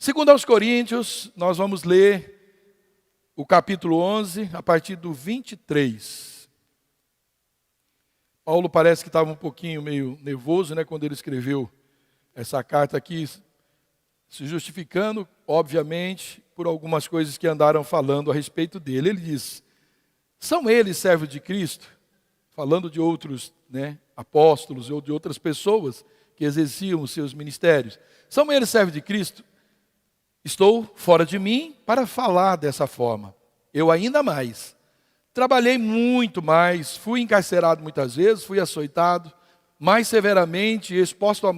Segundo aos Coríntios, nós vamos ler o capítulo 11, a partir do 23. Paulo parece que estava um pouquinho meio nervoso, quando ele escreveu essa carta aqui, se justificando, obviamente, por algumas coisas que andaram falando a respeito dele. Ele diz: são eles servos de Cristo? Falando de outros apóstolos ou de outras pessoas que exerciam os seus ministérios. São eles servos de Cristo? Estou fora de mim para falar dessa forma. Eu ainda mais. Trabalhei muito mais, fui encarcerado muitas vezes, fui açoitado, mais severamente exposto à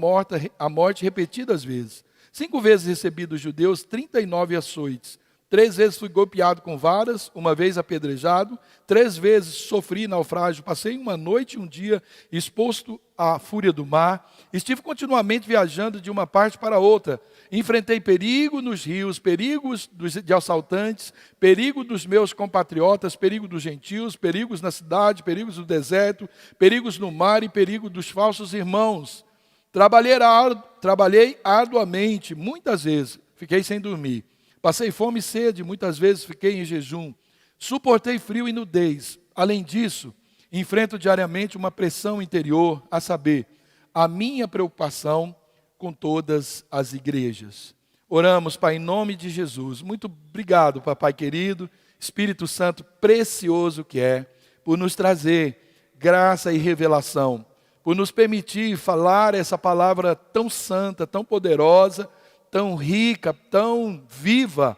morte repetidas vezes. 5 vezes recebi dos judeus 39 açoites. 3 vezes fui golpeado com varas, 1 vez apedrejado, 3 vezes sofri naufrágio, passei uma noite e um dia exposto à fúria do mar, estive continuamente viajando de uma parte para outra, enfrentei perigo nos rios, perigos de assaltantes, perigo dos meus compatriotas, perigo dos gentios, perigos na cidade, perigos do deserto, perigos no mar e perigo dos falsos irmãos. Trabalhei arduamente, muitas vezes, fiquei sem dormir. Passei fome e sede, muitas vezes fiquei em jejum. Suportei frio e nudez. Além disso, enfrento diariamente uma pressão interior, a saber, a minha preocupação com todas as igrejas. Oramos, Pai, em nome de Jesus. Muito obrigado, Papai querido, Espírito Santo precioso que é, por nos trazer graça e revelação, por nos permitir falar essa palavra tão santa, tão poderosa, tão rica, tão viva.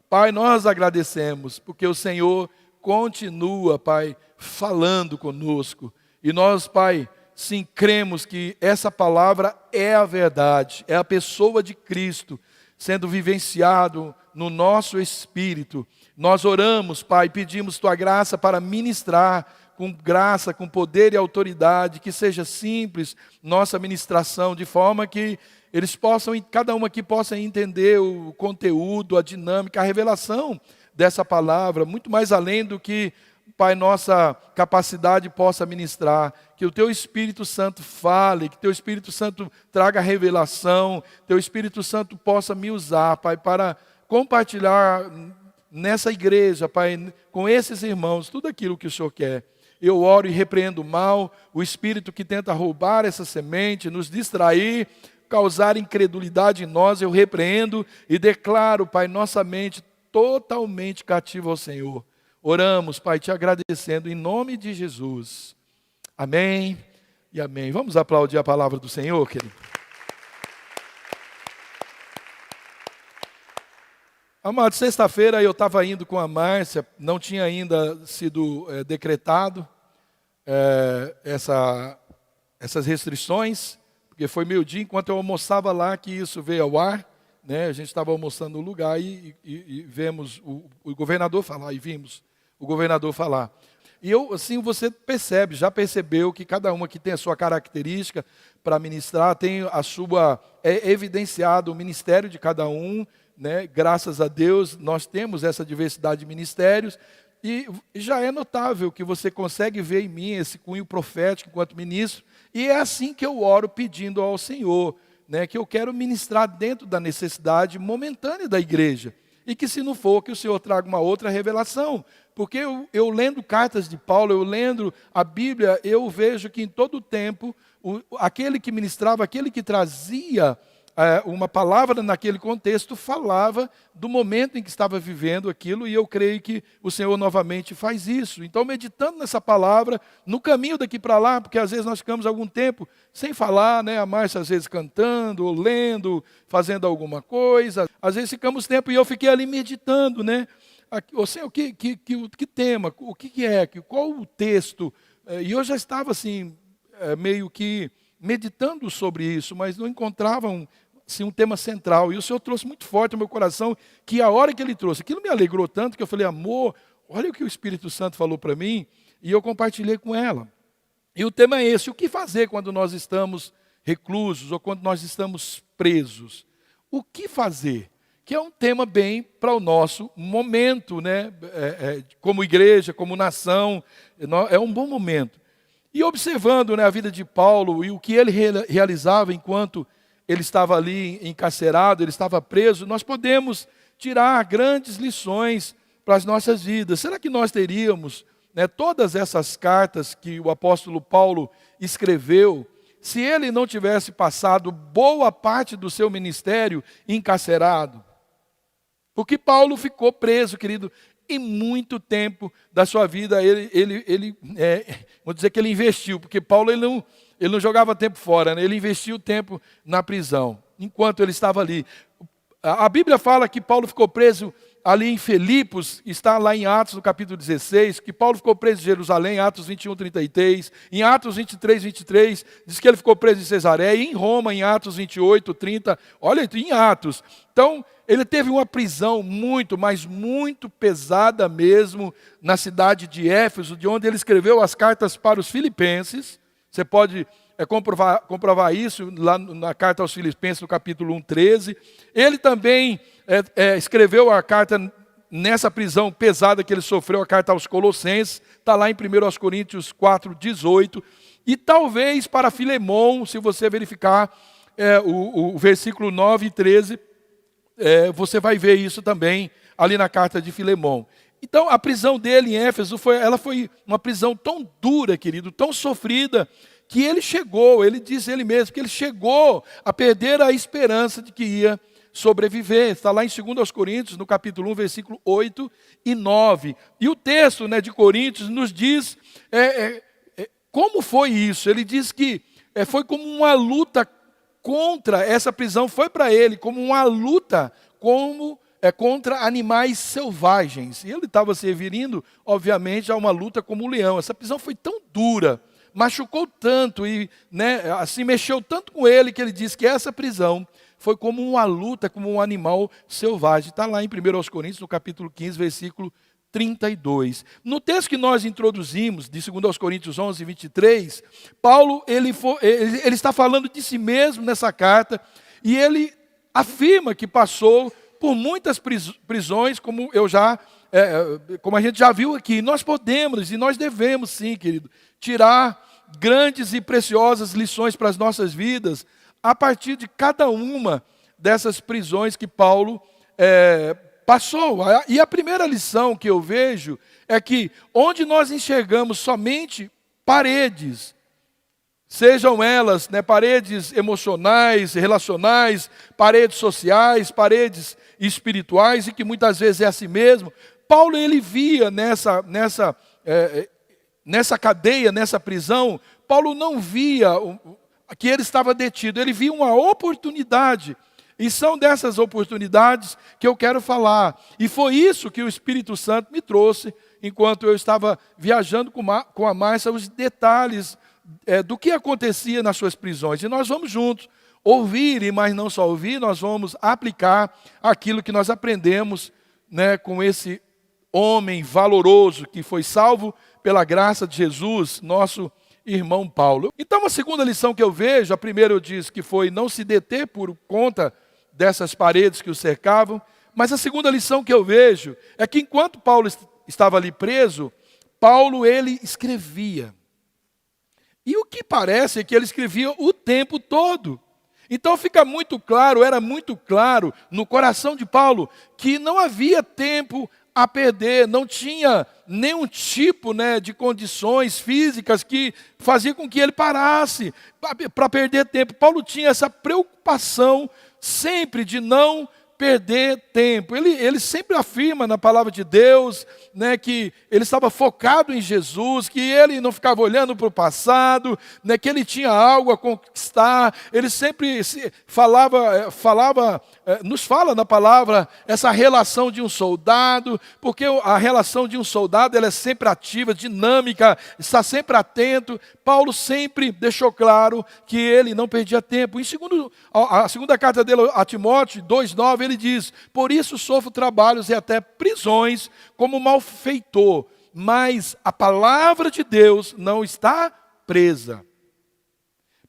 Pai, nós agradecemos, porque o Senhor continua, Pai, falando conosco. E nós, Pai, sim, cremos que essa palavra é a verdade, é a pessoa de Cristo, sendo vivenciado no nosso espírito. Nós oramos, Pai, pedimos Tua graça para ministrar com graça, com poder e autoridade, que seja simples nossa ministração, de forma que eles possam, cada um aqui possa entender o conteúdo, a dinâmica, a revelação dessa palavra, muito mais além do que, Pai, nossa capacidade possa ministrar. Que o Teu Espírito Santo fale, que Teu Espírito Santo traga revelação, Teu Espírito Santo possa me usar, Pai, para compartilhar nessa igreja, Pai, com esses irmãos, tudo aquilo que o Senhor quer. Eu oro e repreendo o mal, o espírito que tenta roubar essa semente, nos distrair, causar incredulidade em nós, eu repreendo e declaro, Pai, nossa mente totalmente cativa ao Senhor. Oramos, Pai, te agradecendo em nome de Jesus. Amém e amém. Vamos aplaudir a palavra do Senhor, querido. Amado, sexta-feira eu estava indo com a Márcia, não tinha ainda sido decretado essas restrições, porque foi meio-dia, enquanto eu almoçava lá, que isso veio ao ar, a gente estava almoçando no lugar e vemos o governador falar, e vimos o governador falar. E eu, assim, você percebe, já percebeu que cada uma que tem a sua característica para ministrar, tem a sua, evidenciado o ministério de cada um, graças a Deus, nós temos essa diversidade de ministérios, e já é notável que você consegue ver em mim esse cunho profético enquanto ministro, e é assim que eu oro pedindo ao Senhor, que eu quero ministrar dentro da necessidade momentânea da igreja, e que se não for, que o Senhor traga uma outra revelação, porque eu lendo cartas de Paulo, eu lendo a Bíblia, eu vejo que em todo o tempo, aquele que ministrava, aquele que trazia uma palavra naquele contexto, falava do momento em que estava vivendo aquilo, e eu creio que o Senhor novamente faz isso. Então, meditando nessa palavra, no caminho daqui para lá, porque às vezes nós ficamos algum tempo sem falar, a Márcia às vezes cantando, ou lendo, fazendo alguma coisa, às vezes ficamos tempo, e eu fiquei ali meditando, o Senhor, que tema, o que é, qual o texto, e eu já estava assim, meio que meditando sobre isso, mas não encontrava um tema central, e o Senhor trouxe muito forte no meu coração, que a hora que Ele trouxe, aquilo me alegrou tanto, que eu falei, amor, olha o que o Espírito Santo falou para mim, e eu compartilhei com ela. E o tema é esse: o que fazer quando nós estamos reclusos, ou quando nós estamos presos? O que fazer? Que é um tema bem para o nosso momento, como igreja, como nação, é um bom momento. E observando a vida de Paulo e o que ele realizava enquanto ele estava ali encarcerado, ele estava preso, nós podemos tirar grandes lições para as nossas vidas. Será que nós teríamos, né, todas essas cartas que o apóstolo Paulo escreveu, se ele não tivesse passado boa parte do seu ministério encarcerado? Porque Paulo ficou preso, querido, e muito tempo da sua vida vamos dizer que ele investiu, porque Paulo ele não jogava tempo fora, né? Ele investiu tempo na prisão, enquanto ele estava ali. A Bíblia fala que Paulo ficou preso ali em Filipos, está lá em Atos, no capítulo 16, que Paulo ficou preso em Jerusalém, Atos 21, 33. Em Atos 23, 23, diz que ele ficou preso em Cesareia. E em Roma, em Atos 28, 30. Olha, em Atos. Então, ele teve uma prisão muito, mas muito pesada mesmo, na cidade de Éfeso, de onde ele escreveu as cartas para os filipenses. Você pode comprovar isso lá na carta aos Filipenses, no capítulo 1, 13. Ele também escreveu a carta nessa prisão pesada que ele sofreu, a carta aos Colossenses, está lá em 1 Coríntios 4, 18. E talvez para Filemon, se você verificar o versículo 9 e 13, você vai ver isso também ali na carta de Filemon. Então, a prisão dele em Éfeso ela foi uma prisão tão dura, querido, tão sofrida, que ele disse ele mesmo, que ele chegou a perder a esperança de que ia sobreviver. Está lá em 2 Coríntios, no capítulo 1, versículo 8 e 9. E o texto, né, de Coríntios nos diz como foi isso. Ele diz que foi como uma luta contra essa prisão, foi para ele como uma luta contra animais selvagens. E ele estava se referindo, obviamente, a uma luta como um leão. Essa prisão foi tão dura, machucou tanto e, né, assim mexeu tanto com ele, que ele disse que essa prisão foi como uma luta, como um animal selvagem. Está lá em 1 Coríntios, no capítulo 15, versículo 32. No texto que nós introduzimos, de 2 Coríntios 11, 23, Paulo ele está falando de si mesmo nessa carta, e ele afirma que passou por muitas prisões, como a gente já viu aqui. Nós podemos e nós devemos sim, querido, tirar grandes e preciosas lições para as nossas vidas a partir de cada uma dessas prisões que Paulo passou. E a primeira lição que eu vejo é que onde nós enxergamos somente paredes, sejam elas, né, paredes emocionais, relacionais, paredes sociais, paredes espirituais, e que muitas vezes é assim mesmo, Paulo ele via nessa cadeia, nessa prisão, Paulo não via que ele estava detido, ele via uma oportunidade. E são dessas oportunidades que eu quero falar. E foi isso que o Espírito Santo me trouxe, enquanto eu estava viajando com a Márcia, os detalhes do que acontecia nas suas prisões. E nós vamos juntos ouvir, mas não só ouvir, nós vamos aplicar aquilo que nós aprendemos, né, com esse homem valoroso que foi salvo pela graça de Jesus, nosso irmão Paulo. Então, a segunda lição que eu vejo, a primeira eu disse que foi não se deter por conta dessas paredes que o cercavam, mas a segunda lição que eu vejo é que enquanto Paulo estava ali preso, Paulo ele escrevia. E o que parece é que ele escrevia o tempo todo. Então fica muito claro, era muito claro no coração de Paulo que não havia tempo a perder, não tinha nenhum tipo, né, de condições físicas que fazia com que ele parasse para perder tempo. Paulo tinha essa preocupação sempre de não perder tempo. Ele sempre afirma na palavra de Deus, né, que ele estava focado em Jesus, que ele não ficava olhando para o passado, né, que ele tinha algo a conquistar. Ele sempre nos fala na palavra essa relação de um soldado, porque a relação de um soldado ela é sempre ativa, dinâmica, está sempre atento. Paulo sempre deixou claro que ele não perdia tempo. A segunda carta dele a Timóteo 2,9, ele diz: por isso sofro trabalhos e até prisões como malfeitor, mas a palavra de Deus não está presa.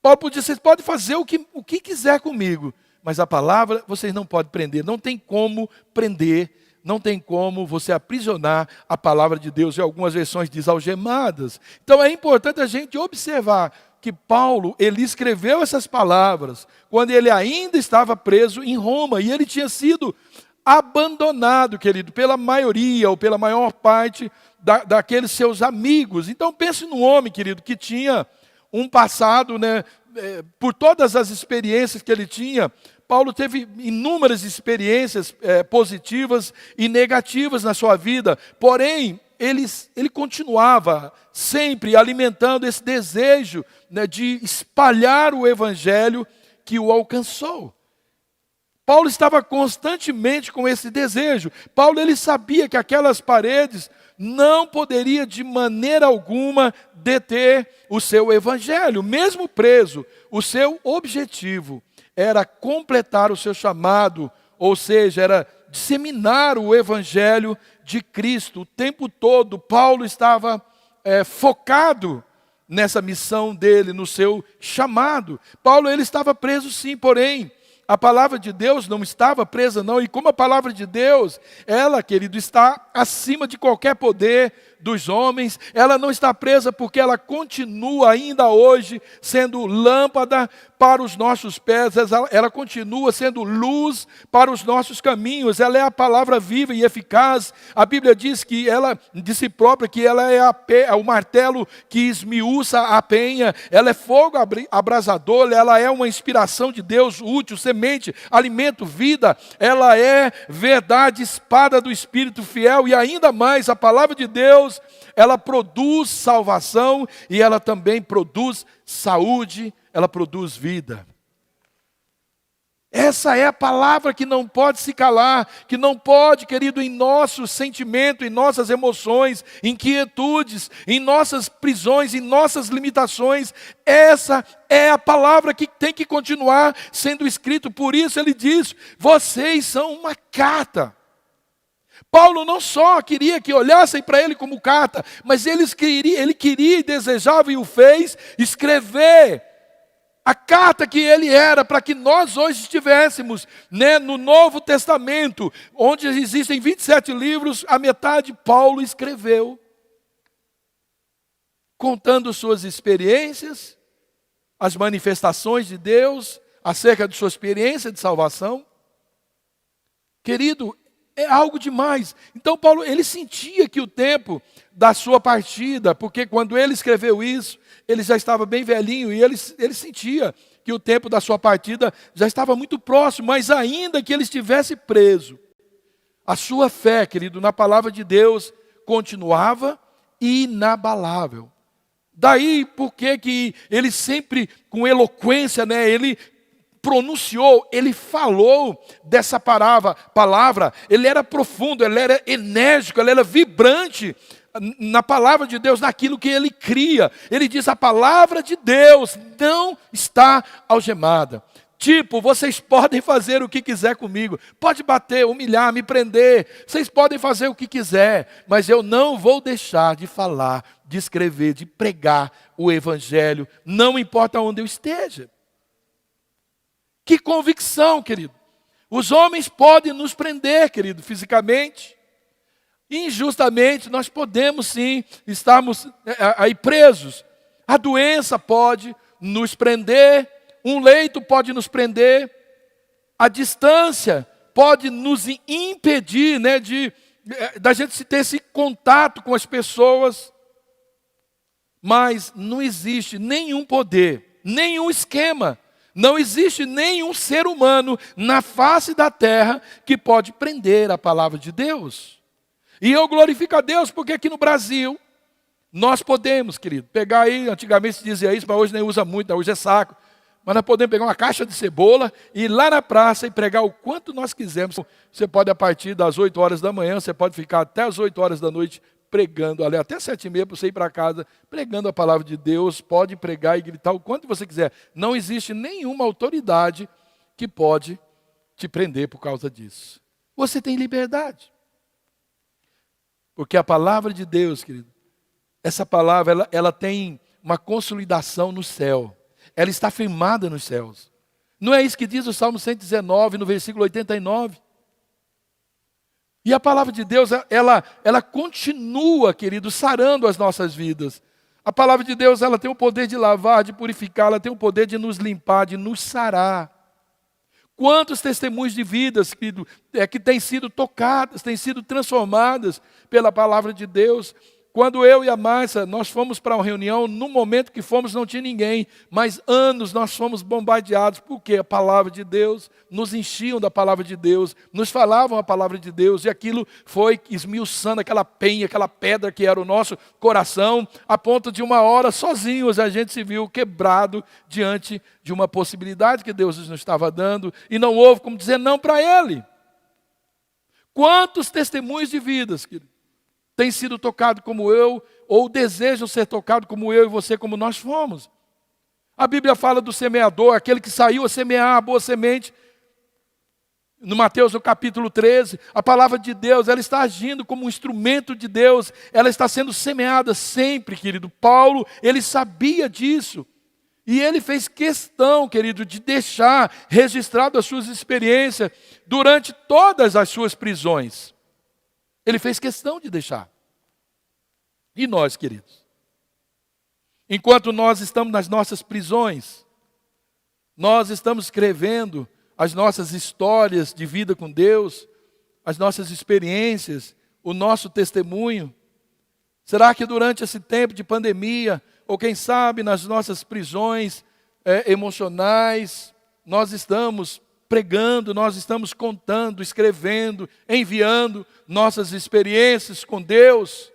Paulo podia dizer: vocês podem fazer o que quiser comigo, mas a palavra vocês não podem prender. Não tem como prender, não tem como você aprisionar a palavra de Deus. Em algumas versões diz algemadas. Então é importante a gente observar que Paulo, ele escreveu essas palavras quando ele ainda estava preso em Roma, e ele tinha sido abandonado, querido, pela maioria ou pela maior parte daqueles seus amigos. Então pense num homem, querido, que tinha um passado, né, por todas as experiências que ele tinha. Paulo teve inúmeras experiências positivas e negativas na sua vida, porém, ele continuava sempre alimentando esse desejo, né, de espalhar o evangelho que o alcançou. Paulo estava constantemente com esse desejo. Paulo, ele sabia que aquelas paredes não poderia de maneira alguma deter o seu evangelho. Mesmo preso, o seu objetivo era completar o seu chamado, ou seja, era disseminar o evangelho de Cristo. O tempo todo, Paulo estava focado nessa missão dele, no seu chamado. Paulo, ele estava preso sim, porém, a palavra de Deus não estava presa não, e como a palavra de Deus, ela, querido, está acima de qualquer poder dos homens, ela não está presa porque ela continua ainda hoje sendo lâmpada para os nossos pés, ela continua sendo luz para os nossos caminhos, ela é a palavra viva e eficaz. A Bíblia diz que ela, de si própria, que ela é o martelo que esmiuça a penha, ela é fogo abrasador, ela é uma inspiração de Deus útil, semente, alimento, vida, ela é verdade, espada do Espírito fiel, e ainda mais, a palavra de Deus, ela produz salvação e ela também produz saúde, ela produz vida. Essa é a palavra que não pode se calar, que não pode, querido, em nosso sentimento, em nossas emoções, inquietudes, em nossas prisões, em nossas limitações. Essa é a palavra que tem que continuar sendo escrita. Por isso ele diz, vocês são uma carta. Paulo não só queria que olhassem para ele como carta, mas ele queria e desejava e o fez escrever a carta que ele era, para que nós hoje estivéssemos, né, no Novo Testamento, onde existem 27 livros, a metade Paulo escreveu, contando suas experiências, as manifestações de Deus, acerca de sua experiência de salvação. Querido, é algo demais. Então Paulo, ele sentia que o tempo da sua partida, porque quando ele escreveu isso, ele já estava bem velhinho, e ele sentia que o tempo da sua partida já estava muito próximo, mas ainda que ele estivesse preso, a sua fé, querido, na palavra de Deus, continuava inabalável. Daí porque que ele sempre, com eloquência, né, ele pronunciou, ele falou dessa palavra, ele era profundo, ele era enérgico, ele era vibrante na palavra de Deus, naquilo que ele cria. Ele diz, a palavra de Deus não está algemada. Tipo, vocês podem fazer o que quiser comigo, pode bater, humilhar, me prender, vocês podem fazer o que quiser, mas eu não vou deixar de falar, de escrever, de pregar o evangelho, não importa onde eu esteja. Que convicção, querido. Os homens podem nos prender, querido, fisicamente. Injustamente, nós podemos sim estarmos aí presos. A doença pode nos prender, um leito pode nos prender, a distância pode nos impedir, né, da gente ter esse contato com as pessoas. Mas não existe nenhum poder, nenhum esquema, não existe nenhum ser humano na face da terra que pode prender a palavra de Deus. E eu glorifico a Deus porque aqui no Brasil, nós podemos, querido, pegar aí, antigamente se dizia isso, mas hoje nem usa muito, hoje é saco. Mas nós podemos pegar uma caixa de cebola e ir lá na praça e pregar o quanto nós quisermos. Você pode, a partir das 8 horas da manhã, você pode ficar até as 8 horas da noite pregando, ali até 7h30 para você ir para casa, pregando a palavra de Deus, pode pregar e gritar o quanto você quiser. Não existe nenhuma autoridade que pode te prender por causa disso. Você tem liberdade. Porque a palavra de Deus, querido, essa palavra, ela tem uma consolidação no céu. Ela está firmada nos céus. Não é isso que diz o Salmo 119, no versículo 89? E a palavra de Deus, ela continua, querido, sarando as nossas vidas. A palavra de Deus, ela tem o poder de lavar, de purificar, ela tem o poder de nos limpar, de nos sarar. Quantos testemunhos de vidas, querido, que têm sido tocadas, têm sido transformadas pela palavra de Deus. Quando eu e a Márcia, nós fomos para uma reunião, no momento que fomos não tinha ninguém, mas anos nós fomos bombardeados, porque a palavra de Deus, nos enchiam da palavra de Deus, nos falavam a palavra de Deus, e aquilo foi esmiuçando aquela penha, aquela pedra que era o nosso coração, a ponto de uma hora, sozinhos, a gente se viu quebrado diante de uma possibilidade que Deus nos estava dando, e não houve como dizer não para Ele. Quantos testemunhos de vidas, querido, tem sido tocado como eu, ou desejam ser tocado como eu e você, como nós fomos. A Bíblia fala do semeador, aquele que saiu a semear a boa semente. No Mateus, no capítulo 13, a palavra de Deus, ela está agindo como um instrumento de Deus, ela está sendo semeada sempre, querido. Paulo, ele sabia disso. E ele fez questão, querido, de deixar registrado as suas experiências durante todas as suas prisões. Ele fez questão de deixar. E nós, queridos? Enquanto nós estamos nas nossas prisões, nós estamos escrevendo as nossas histórias de vida com Deus, as nossas experiências, o nosso testemunho. Será que durante esse tempo de pandemia, ou quem sabe nas nossas prisões emocionais, nós estamos pregando, nós estamos contando, escrevendo, enviando nossas experiências com Deus?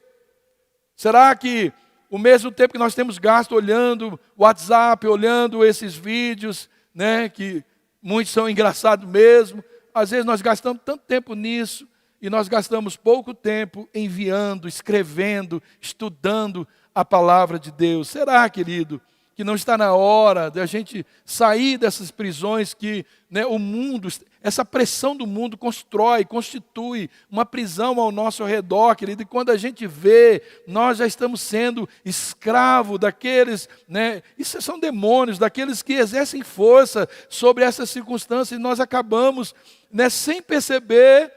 Será que o mesmo tempo que nós temos gasto olhando o WhatsApp, olhando esses vídeos, né, que muitos são engraçados mesmo, às vezes nós gastamos tanto tempo nisso e nós gastamos pouco tempo enviando, escrevendo, estudando a palavra de Deus? Será, querido, que não está na hora de a gente sair dessas prisões que, né, o mundo, essa pressão do mundo constitui uma prisão ao nosso redor, querido, e quando a gente vê, nós já estamos sendo escravos daqueles, né, isso são demônios, daqueles que exercem força sobre essas circunstâncias, e nós acabamos, né, sem perceber,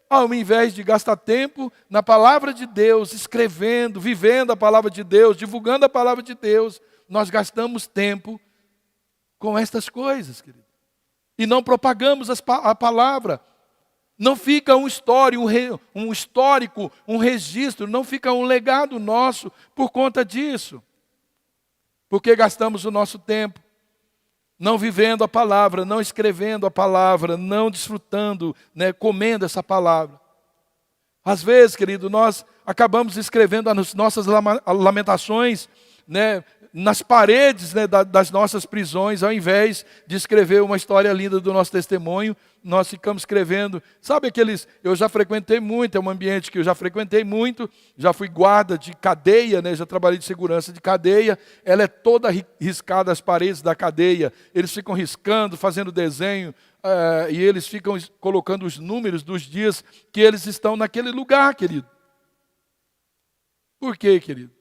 ao invés de gastar tempo na palavra de Deus, escrevendo, vivendo a palavra de Deus, divulgando a palavra de Deus, nós gastamos tempo com estas coisas, querido. E não propagamos a palavra. Não fica um histórico, um registro, não fica um legado nosso por conta disso. Porque gastamos o nosso tempo não vivendo a palavra, não escrevendo a palavra, não desfrutando, né, comendo essa palavra. Às vezes, querido, nós acabamos escrevendo as nossas lamentações, né, nas paredes, né, das nossas prisões, ao invés de escrever uma história linda do nosso testemunho, nós ficamos escrevendo, sabe aqueles, eu já frequentei muito, é um ambiente que eu já frequentei muito, já fui guarda de cadeia, né, já trabalhei de segurança de cadeia, ela é toda riscada as paredes da cadeia, eles ficam riscando, fazendo desenho, e eles ficam colocando os números dos dias que eles estão naquele lugar, querido. Por quê, querido?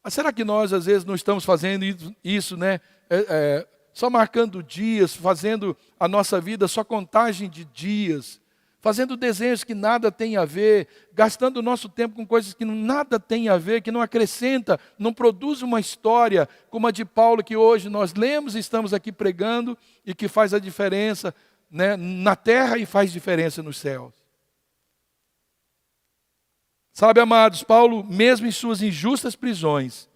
Será que nós, às vezes, não estamos fazendo isso, né? Só marcando dias, fazendo a nossa vida só contagem de dias, fazendo desenhos que nada tem a ver, gastando o nosso tempo com coisas que nada tem a ver, que não acrescenta, não produz uma história como a de Paulo, que hoje nós lemos e estamos aqui pregando, e que faz a diferença, né, na terra e faz diferença nos céus. Sabe, amados, Paulo, mesmo em suas injustas prisões,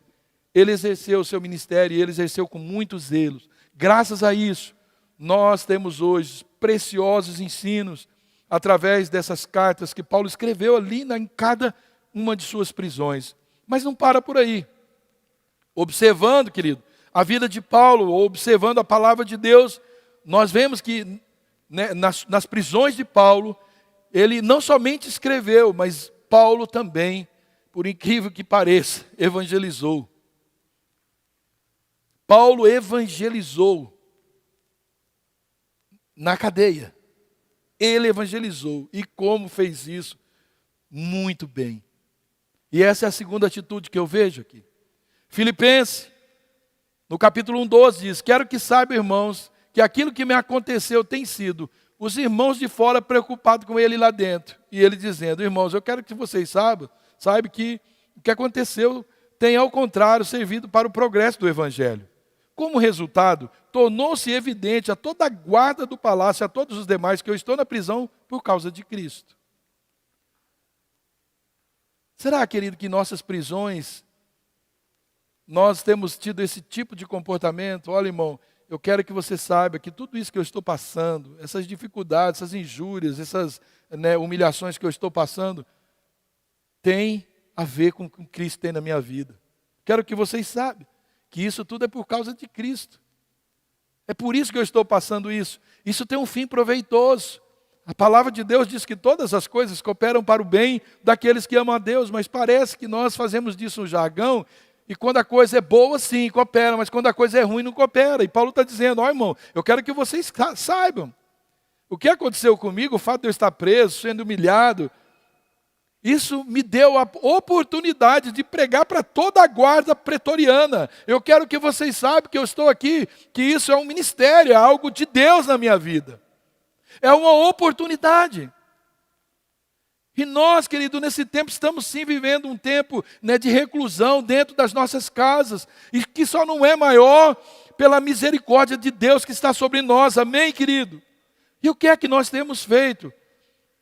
ele exerceu o seu ministério e ele exerceu com muito zelo. Graças a isso, nós temos hoje preciosos ensinos através dessas cartas que Paulo escreveu ali em cada uma de suas prisões. Mas não para por aí. Observando, querido, a vida de Paulo, observando a palavra de Deus, nós vemos que, né, nas prisões de Paulo, ele não somente escreveu, mas Paulo também, por incrível que pareça, evangelizou. Paulo evangelizou na cadeia. Ele evangelizou. E como fez isso? Muito bem. E essa é a segunda atitude que eu vejo aqui. Filipenses, no capítulo 1:12 diz: quero que saibam, irmãos, que aquilo que me aconteceu tem sido os irmãos de fora preocupados com ele lá dentro. E ele dizendo: irmãos, eu quero que vocês saibam que o que aconteceu tem, ao contrário, servido para o progresso do Evangelho. Como resultado, tornou-se evidente a toda a guarda do palácio, a todos os demais, que eu estou na prisão por causa de Cristo. Será, querido, que em nossas prisões nós temos tido esse tipo de comportamento? Olha, irmão, eu quero que você saiba que tudo isso que eu estou passando, essas dificuldades, essas injúrias, essas humilhações que eu estou passando, tem a ver com o que Cristo tem na minha vida. Quero que vocês saibam que isso tudo é por causa de Cristo. É por isso que eu estou passando isso. Isso tem um fim proveitoso. A palavra de Deus diz que todas as coisas cooperam para o bem daqueles que amam a Deus, mas parece que nós fazemos disso um jargão, e quando a coisa é boa, sim, coopera, mas quando a coisa é ruim, não coopera. E Paulo está dizendo, ó irmão, eu quero que vocês saibam. O que aconteceu comigo, o fato de eu estar preso, sendo humilhado, isso me deu a oportunidade de pregar para toda a guarda pretoriana. Eu quero que vocês saibam que eu estou aqui, que isso é um ministério, é algo de Deus na minha vida. É uma oportunidade. E nós, querido, nesse tempo estamos sim vivendo um tempo de reclusão dentro das nossas casas, e que só não é maior pela misericórdia de Deus que está sobre nós. Amém, querido? E o que é que nós temos feito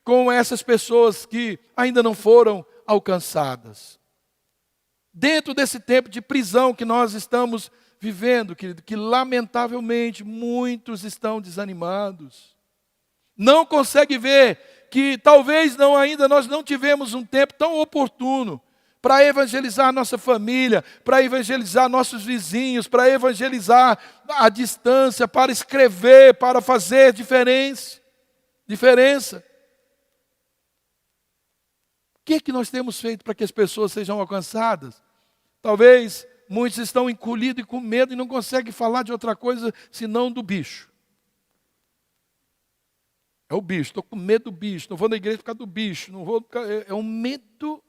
com essas pessoas que ainda não foram alcançadas? Dentro desse tempo de prisão que nós estamos vivendo, querido, que lamentavelmente muitos estão desanimados. Não consegue ver que talvez ainda nós não tivemos um tempo tão oportuno para evangelizar nossa família, para evangelizar nossos vizinhos, para evangelizar à distância, para escrever, para fazer diferença. O que é que nós temos feito para que as pessoas sejam alcançadas? Talvez muitos estão encolhidos e com medo e não conseguem falar de outra coisa senão do bicho. É o bicho, estou com medo do bicho, não vou na igreja por causa do bicho, não vou, é um medo,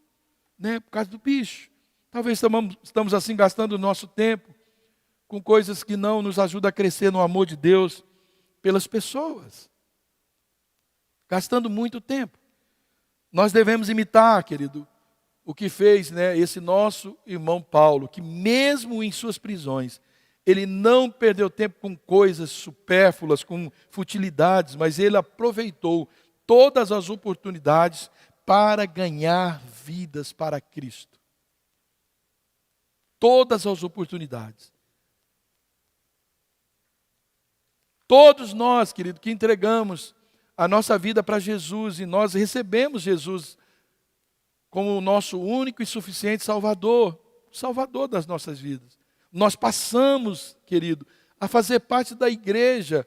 por causa do bicho. Talvez estamos assim gastando o nosso tempo com coisas que não nos ajudam a crescer no amor de Deus pelas pessoas. Gastando muito tempo. Nós devemos imitar, querido, o que fez esse nosso irmão Paulo, que mesmo em suas prisões, ele não perdeu tempo com coisas supérfluas, com futilidades, mas ele aproveitou todas as oportunidades para ganhar vidas para Cristo. Todas as oportunidades. Todos nós, querido, que entregamos a nossa vida para Jesus e nós recebemos Jesus como o nosso único e suficiente Salvador, Salvador das nossas vidas. Nós passamos, querido, a fazer parte da igreja,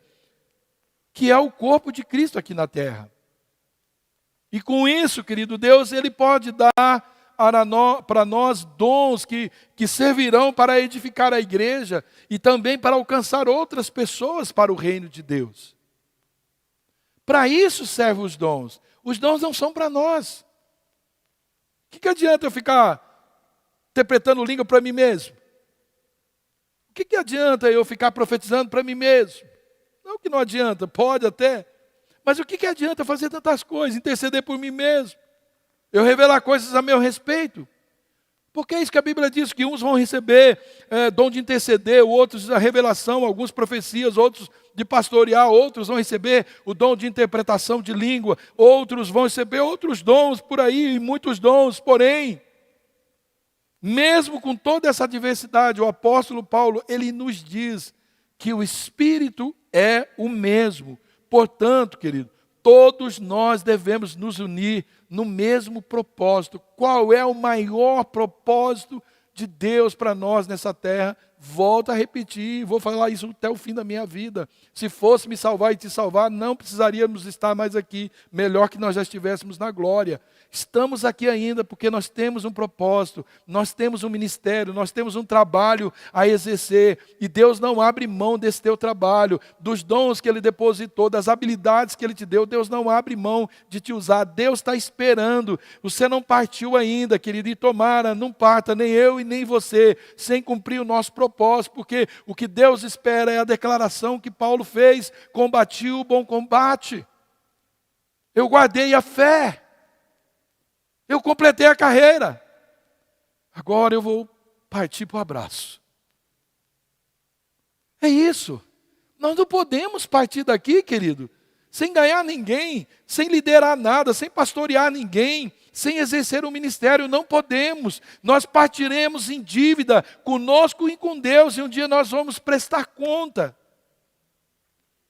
que é o corpo de Cristo aqui na terra. E com isso, querido, Deus ele pode dar para nós dons que servirão para edificar a igreja e também para alcançar outras pessoas para o reino de Deus. Para isso servem os dons. Os dons não são para nós. O que adianta eu ficar interpretando língua para mim mesmo? O que adianta eu ficar profetizando para mim mesmo? Não que não adianta, pode até. Mas o que adianta fazer tantas coisas, interceder por mim mesmo? Eu revelar coisas a meu respeito? Porque é isso que a Bíblia diz, que uns vão receber dom de interceder, outros a revelação, alguns profecias, outros de pastorear, outros vão receber o dom de interpretação de língua, outros vão receber outros dons por aí, muitos dons, porém, mesmo com toda essa diversidade, o apóstolo Paulo, ele nos diz que o Espírito é o mesmo. Portanto, querido, todos nós devemos nos unir no mesmo propósito. Qual é o maior propósito de Deus para nós nessa terra? Volto a repetir, vou falar isso até o fim da minha vida. Se fosse me salvar e te salvar, não precisaríamos estar mais aqui. Melhor que nós já estivéssemos na glória. Estamos aqui ainda porque nós temos um propósito, nós temos um ministério, nós temos um trabalho a exercer. E Deus não abre mão desse teu trabalho, dos dons que Ele depositou, das habilidades que Ele te deu. Deus não abre mão de te usar. Deus está esperando. Você não partiu ainda, querido, e tomara, não parta, nem eu e nem você, sem cumprir o nosso propósito, porque o que Deus espera é a declaração que Paulo fez: combati o bom combate, eu guardei a fé, eu completei a carreira, agora eu vou partir para o abraço. É isso. Nós não podemos partir daqui, querido, sem ganhar ninguém, sem liderar nada, sem pastorear ninguém, sem exercer o ministério. Não podemos. Nós partiremos em dívida conosco e com Deus, e um dia nós vamos prestar conta.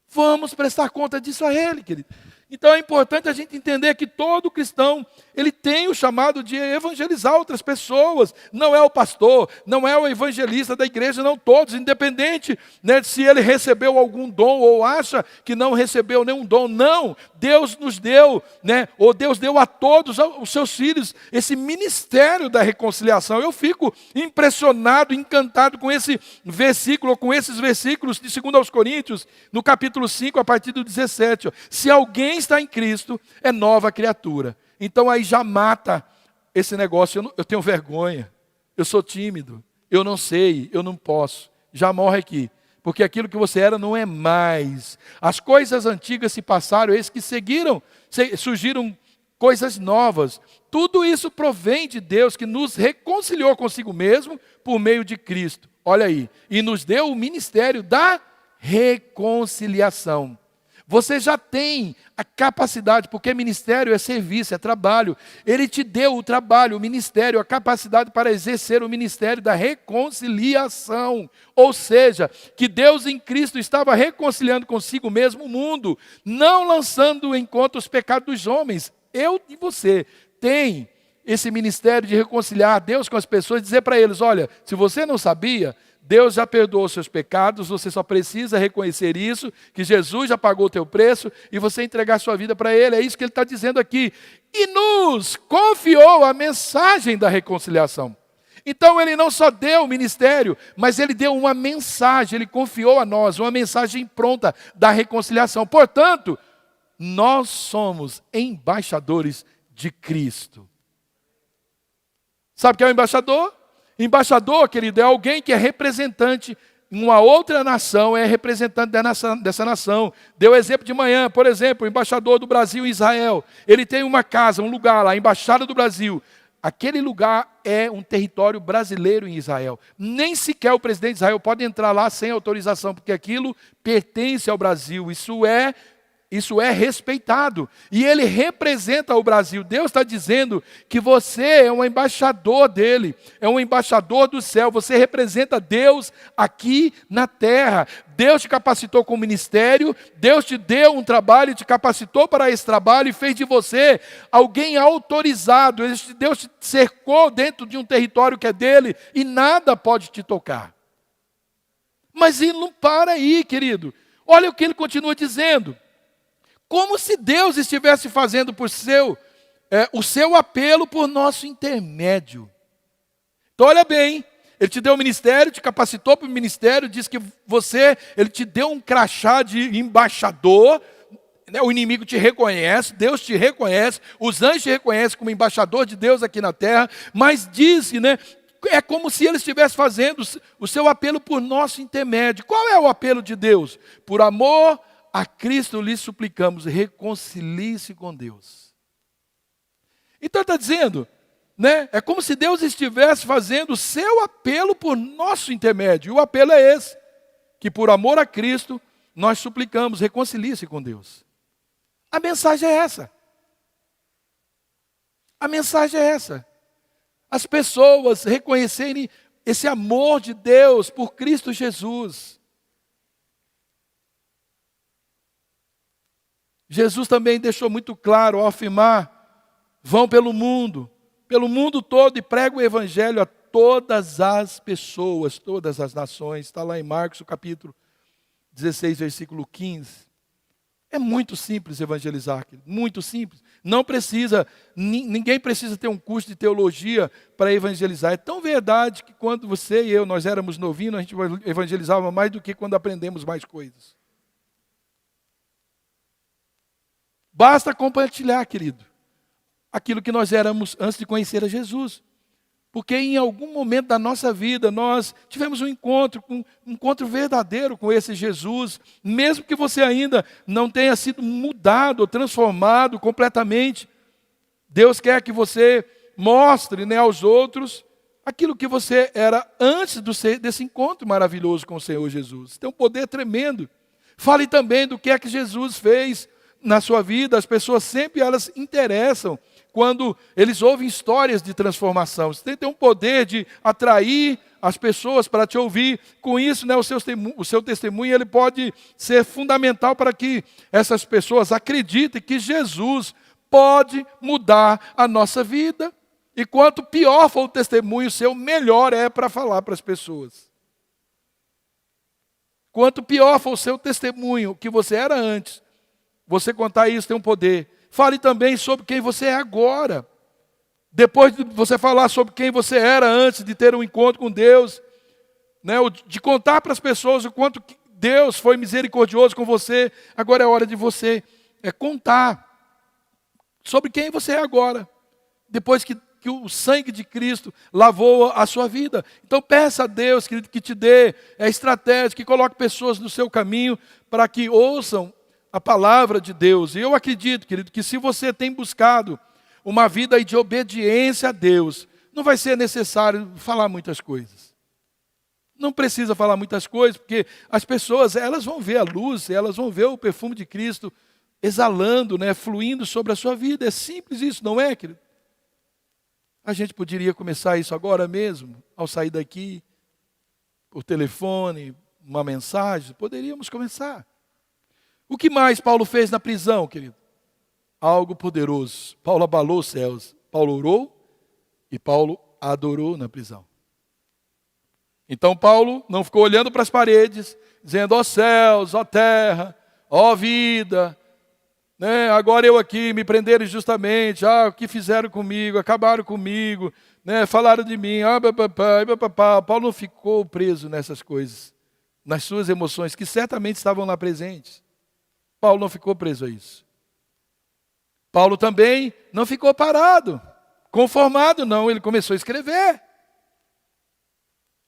Vamos prestar conta disso a Ele, querido. Então é importante a gente entender que todo cristão, ele tem o chamado de evangelizar outras pessoas. Não é o pastor, não é o evangelista da igreja, não todos, independente, né, se ele recebeu algum dom ou acha que não recebeu nenhum dom. Não, Deus nos deu, né, ou Deus deu a todos os seus filhos esse ministério da reconciliação. Eu fico impressionado, encantado com esse versículo, com esses versículos de 2 aos Coríntios, no capítulo 5, a partir do 17. Ó. Se alguém está em Cristo, é nova criatura. Então aí já mata esse negócio. Eu tenho vergonha, eu sou tímido, eu não sei, eu não posso. Já morre aqui, porque aquilo que você era não é mais. As coisas antigas se passaram, eis que surgiram coisas novas. Tudo isso provém de Deus, que nos reconciliou consigo mesmo por meio de Cristo. Olha aí, e nos deu o ministério da reconciliação. Você já tem a capacidade, porque ministério é serviço, é trabalho. Ele te deu o trabalho, o ministério, a capacidade para exercer o ministério da reconciliação. Ou seja, que Deus em Cristo estava reconciliando consigo mesmo o mundo, não lançando em conta os pecados dos homens. Eu e você tem esse ministério de reconciliar Deus com as pessoas, dizer para eles, olha, se você não sabia, Deus já perdoou os seus pecados, você só precisa reconhecer isso, que Jesus já pagou o teu preço, e você entregar sua vida para Ele. É isso que Ele está dizendo aqui. E nos confiou a mensagem da reconciliação. Então Ele não só deu o ministério, mas Ele deu uma mensagem, Ele confiou a nós, uma mensagem pronta da reconciliação. Portanto, nós somos embaixadores de Cristo. Sabe o que é o embaixador? Embaixador, querido, é alguém que é representante em uma outra nação, é representante dessa nação. Deu exemplo de manhã, por exemplo, o embaixador do Brasil em Israel. Ele tem uma casa, um lugar lá, a Embaixada do Brasil. Aquele lugar é um território brasileiro em Israel. Nem sequer o presidente de Israel pode entrar lá sem autorização, porque aquilo pertence ao Brasil. Isso é respeitado. E ele representa o Brasil. Deus está dizendo que você é um embaixador dele, é um embaixador do céu. Você representa Deus aqui na terra. Deus te capacitou com o ministério, Deus te deu um trabalho, te capacitou para esse trabalho e fez de você alguém autorizado. Deus te cercou dentro de um território que é dele e nada pode te tocar. Mas ele não para aí, querido. Olha o que ele continua dizendo. Como se Deus estivesse fazendo o seu apelo por nosso intermédio. Então olha bem, Ele te deu o ministério, te capacitou para o ministério, diz que Ele te deu um crachá de embaixador, né? O inimigo te reconhece, Deus te reconhece, os anjos te reconhecem como embaixador de Deus aqui na terra, mas diz que, né, é como se Ele estivesse fazendo o seu apelo por nosso intermédio. Qual é o apelo de Deus? Por amor a Cristo lhe suplicamos, reconcilie-se com Deus. Então está dizendo, né, é como se Deus estivesse fazendo o seu apelo por nosso intermédio. E o apelo é esse, que por amor a Cristo nós suplicamos, reconcilie-se com Deus. A mensagem é essa. A mensagem é essa. As pessoas reconhecerem esse amor de Deus por Cristo Jesus. Jesus também deixou muito claro ao afirmar, vão pelo mundo todo e pregam o evangelho a todas as pessoas, todas as nações. Está lá em Marcos, o capítulo 16, versículo 15. É muito simples evangelizar, muito simples. Não precisa, ninguém precisa ter um curso de teologia para evangelizar. É tão verdade que quando você e eu, nós éramos novinhos, a gente evangelizava mais do que quando aprendemos mais coisas. Basta compartilhar, querido, aquilo que nós éramos antes de conhecer a Jesus. Porque em algum momento da nossa vida nós tivemos um encontro verdadeiro com esse Jesus, mesmo que você ainda não tenha sido mudado ou transformado completamente. Deus quer que você mostre, né, aos outros aquilo que você era antes desse encontro maravilhoso com o Senhor Jesus. Tem um poder tremendo. Fale também do que é que Jesus fez na sua vida. As pessoas sempre elas interessam quando eles ouvem histórias de transformação. Você tem um poder de atrair as pessoas para te ouvir. Com isso, né, o seu testemunho ele pode ser fundamental para que essas pessoas acreditem que Jesus pode mudar a nossa vida. E quanto pior for o testemunho seu, melhor é para falar para as pessoas. Quanto pior for o seu testemunho, que você era antes, você contar isso tem um poder. Fale também sobre quem você é agora. Depois de você falar sobre quem você era antes de ter um encontro com Deus, né, de contar para as pessoas o quanto Deus foi misericordioso com você, agora é hora de você contar sobre quem você é agora, depois que o sangue de Cristo lavou a sua vida. Então peça a Deus, querido, que te dê a estratégia, que coloque pessoas no seu caminho para que ouçam a palavra de Deus. E eu acredito, querido, que se você tem buscado uma vida de obediência a Deus, não vai ser necessário falar muitas coisas. Não precisa falar muitas coisas, porque as pessoas, elas vão ver a luz, elas vão ver o perfume de Cristo exalando, né, fluindo sobre a sua vida. É simples isso, não é, querido? A gente poderia começar isso agora mesmo, ao sair daqui, por telefone, uma mensagem, poderíamos começar. O que mais Paulo fez na prisão, querido? Algo poderoso. Paulo abalou os céus. Paulo orou e Paulo adorou na prisão. Então Paulo não ficou olhando para as paredes, dizendo, ó céus, ó terra, ó vida, né? Agora eu aqui, me prenderam injustamente, o que fizeram comigo, acabaram comigo, né? Falaram de mim, Paulo não ficou preso nessas coisas, nas suas emoções, que certamente estavam lá presentes. Paulo não ficou preso a isso. Paulo também não ficou parado, conformado, não, ele começou a escrever.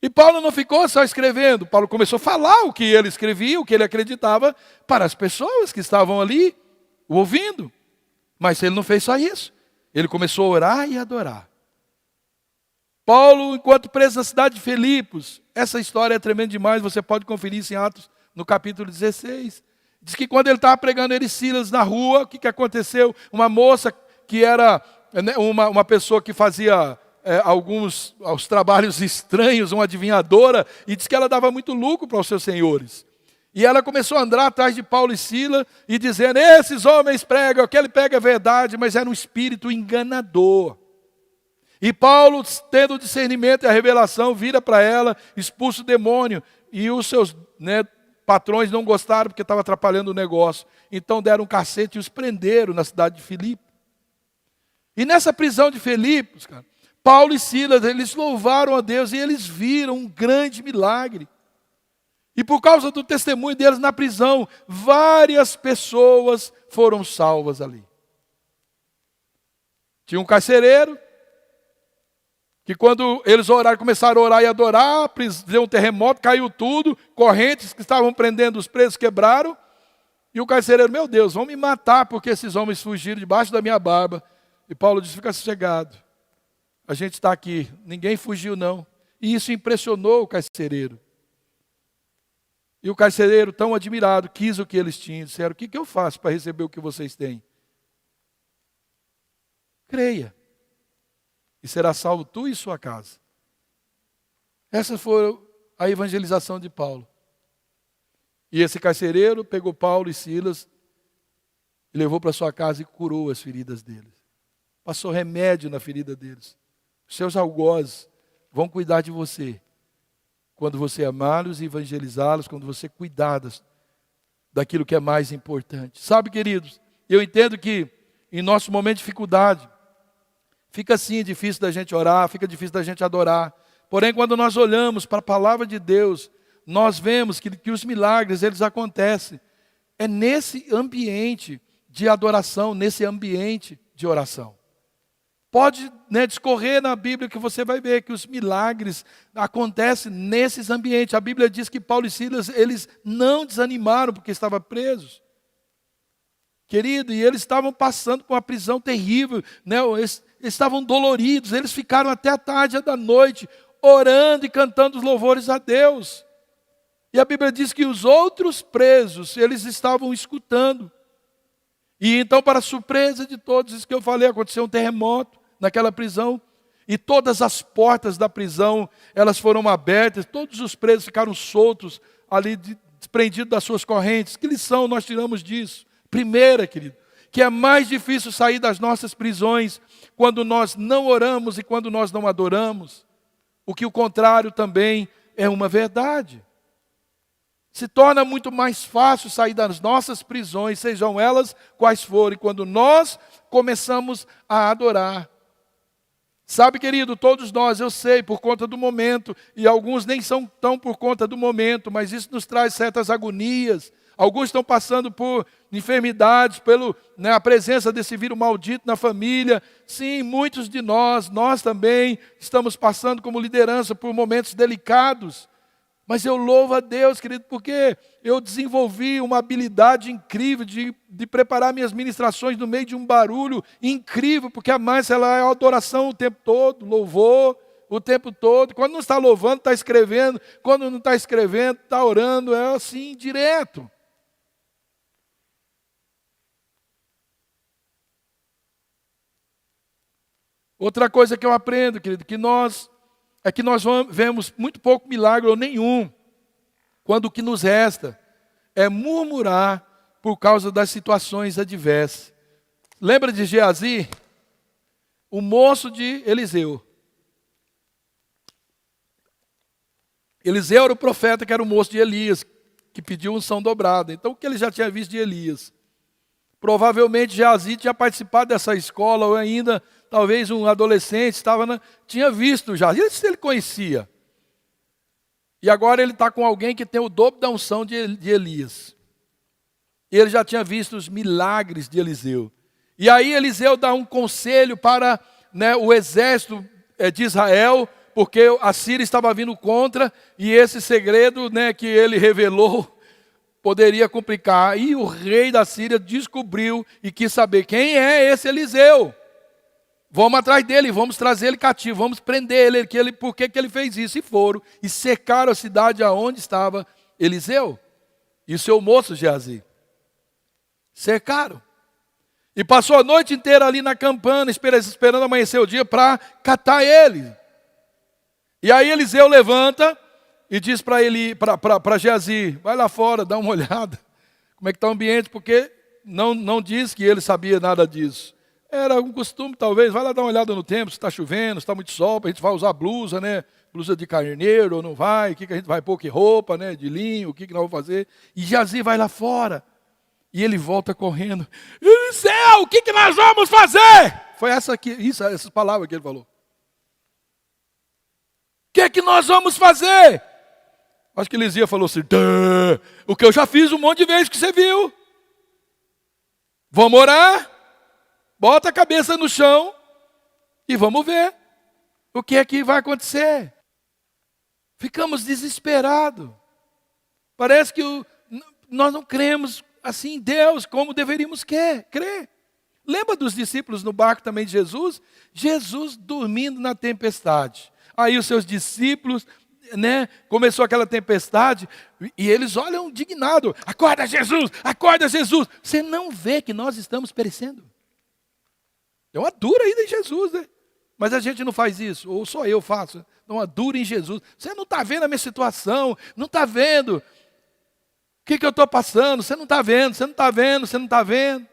E Paulo não ficou só escrevendo, Paulo começou a falar o que ele escrevia, o que ele acreditava para as pessoas que estavam ali, o ouvindo. Mas ele não fez só isso, ele começou a orar e adorar. Paulo, enquanto preso na cidade de Filipos, essa história é tremenda demais, você pode conferir isso em Atos, no capítulo 16. Diz que quando ele estava pregando ele e Silas na rua, o que aconteceu? Uma moça que era uma pessoa que fazia alguns trabalhos estranhos, uma adivinhadora, e diz que ela dava muito lucro para os seus senhores. E ela começou a andar atrás de Paulo e Silas e dizendo, esses homens pregam, o que ele prega é verdade, mas era um espírito enganador. E Paulo, tendo o discernimento e a revelação, vira para ela, expulsa o demônio, e os seus patrões não gostaram porque estava atrapalhando o negócio. Então deram um cacete e os prenderam na cidade de Filipe. E nessa prisão de Filipos, cara, Paulo e Silas, eles louvaram a Deus e eles viram um grande milagre. E por causa do testemunho deles na prisão, várias pessoas foram salvas ali. Tinha um carcereiro, que quando eles oraram, começaram a orar e adorar, deu um terremoto, caiu tudo, correntes que estavam prendendo os presos quebraram, e o carcereiro, meu Deus, vão me matar porque esses homens fugiram debaixo da minha barba. E Paulo disse, fica sossegado, a gente está aqui, ninguém fugiu não. E isso impressionou o carcereiro. E o carcereiro, tão admirado, quis o que eles tinham, disseram, o que eu faço para receber o que vocês têm? Creia. E será salvo tu e sua casa. Essa foi a evangelização de Paulo. E esse carcereiro pegou Paulo e Silas e levou para sua casa e curou as feridas deles. Passou remédio na ferida deles. Os seus algozes vão cuidar de você. Quando você amá-los e evangelizá-los, quando você cuidar daquilo que é mais importante. Sabe, queridos, eu entendo que em nosso momento de dificuldade, fica assim difícil da gente orar, fica difícil da gente adorar. Porém, quando nós olhamos para a palavra de Deus, nós vemos que os milagres, eles acontecem. É nesse ambiente de adoração, nesse ambiente de oração. Pode discorrer na Bíblia que você vai ver que os milagres acontecem nesses ambientes. A Bíblia diz que Paulo e Silas, eles não desanimaram porque estavam presos. Querido, e eles estavam passando por uma prisão terrível, estavam doloridos, eles ficaram até a tarde da noite, orando e cantando os louvores a Deus. E a Bíblia diz que os outros presos, eles estavam escutando. E então, para surpresa de todos, isso que eu falei, aconteceu um terremoto naquela prisão. E todas as portas da prisão, elas foram abertas, todos os presos ficaram soltos ali, desprendidos das suas correntes. Que lição nós tiramos disso? Primeira, querido, que é mais difícil sair das nossas prisões quando nós não oramos e quando nós não adoramos. O que o contrário também é uma verdade. Se torna muito mais fácil sair das nossas prisões, sejam elas quais forem, quando nós começamos a adorar. Sabe, querido, todos nós, eu sei, por conta do momento, e alguns nem são tão por conta do momento, mas isso nos traz certas agonias. Alguns estão passando por enfermidades, a presença desse vírus maldito na família. Sim, muitos de nós também estamos passando como liderança por momentos delicados. Mas eu louvo a Deus, querido, porque eu desenvolvi uma habilidade incrível de preparar minhas ministrações no meio de um barulho incrível, porque a Márcia, ela é adoração o tempo todo, louvor o tempo todo. Quando não está louvando, está escrevendo. Quando não está escrevendo, está orando. É assim, direto. Outra coisa que eu aprendo, querido, que nós vemos muito pouco milagre ou nenhum, quando o que nos resta é murmurar por causa das situações adversas. Lembra de Geazi? O moço de Eliseu. Eliseu era o profeta que era o moço de Elias, que pediu unção dobrada. Então o que ele já tinha visto de Elias? Provavelmente Geazi tinha participado dessa escola, ou ainda, talvez um adolescente, tinha visto já. Isso ele conhecia. E agora ele está com alguém que tem o dobro da unção de Elias. Ele já tinha visto os milagres de Eliseu. E aí Eliseu dá um conselho para o exército de Israel, porque a Síria estava vindo contra, e esse segredo que ele revelou poderia complicar. E o rei da Síria descobriu e quis saber quem é esse Eliseu. Vamos atrás dele, vamos trazer ele cativo, vamos prender ele, por que ele fez isso? E foram, e cercaram a cidade aonde estava Eliseu e o seu moço Geazi. Cercaram. E passou a noite inteira ali na campana, esperando amanhecer o dia para catar ele. E aí Eliseu levanta e diz para Geazi, vai lá fora, dá uma olhada, como é que está o ambiente, porque não diz que ele sabia nada disso. Era um costume, talvez, vai lá dar uma olhada no tempo, se está chovendo, se está muito sol, a gente vai usar blusa, blusa de carneiro, ou não vai, o que a gente vai pôr, que roupa, de linho, o que nós vamos fazer. E Geazi vai lá fora, e ele volta correndo, Eliseu, o que nós vamos fazer? Foi essas palavras que ele falou. O que nós vamos fazer? Acho que Eliseu falou assim, o que eu já fiz um monte de vezes que você viu. Vamos orar, bota a cabeça no chão e vamos ver o que é que vai acontecer. Ficamos desesperados. Parece que nós não cremos assim em Deus como deveríamos crer. Lembra dos discípulos no barco também de Jesus? Jesus dormindo na tempestade. Aí os seus discípulos, começou aquela tempestade, e eles olham indignados, acorda Jesus, acorda Jesus. Você não vê que nós estamos perecendo? É uma dura ainda em Jesus, mas a gente não faz isso, ou só eu faço, é uma dura em Jesus. Você não está vendo a minha situação, não está vendo o que eu estou passando, você não está vendo, você não está vendo, você não está vendo.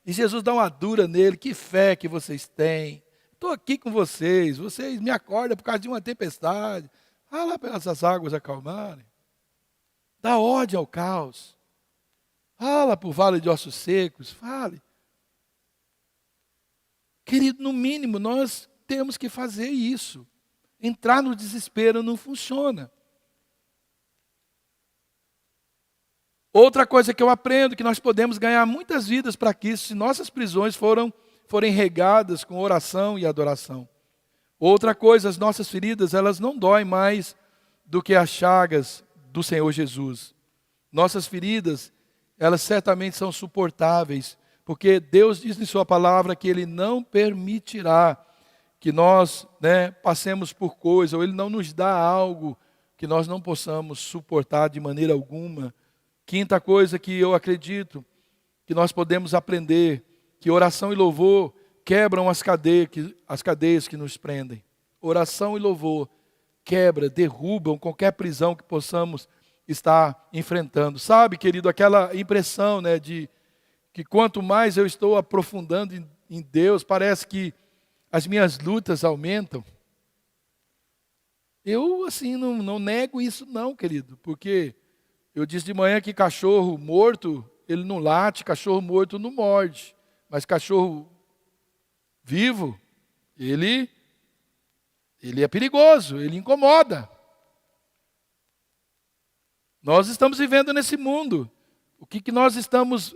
E Jesus dá uma dura nele, que fé que vocês têm. Estou aqui com vocês me acordam por causa de uma tempestade. Fala para essas águas acalmarem. Dá ordem ao caos. Fala para o vale de ossos secos, fale. Querido, no mínimo, nós temos que fazer isso. Entrar no desespero não funciona. Outra coisa que eu aprendo, que nós podemos ganhar muitas vidas para Cristo, se nossas prisões forem regadas com oração e adoração. Outra coisa, as nossas feridas, elas não doem mais do que as chagas do Senhor Jesus. Nossas feridas, elas certamente são suportáveis, porque Deus diz em sua palavra que Ele não permitirá que nós passemos por coisa, ou Ele não nos dá algo que nós não possamos suportar de maneira alguma. Quinta coisa que eu acredito que nós podemos aprender, que oração e louvor quebram as cadeias que nos prendem. Oração e louvor derrubam qualquer prisão que possamos estar enfrentando. Sabe, querido, aquela impressão de que quanto mais eu estou aprofundando em Deus, parece que as minhas lutas aumentam. Eu, assim, não nego isso não, querido, porque eu disse de manhã que cachorro morto, ele não late, cachorro morto não morde, mas cachorro vivo, ele é perigoso, ele incomoda. Nós estamos vivendo nesse mundo. O que nós estamos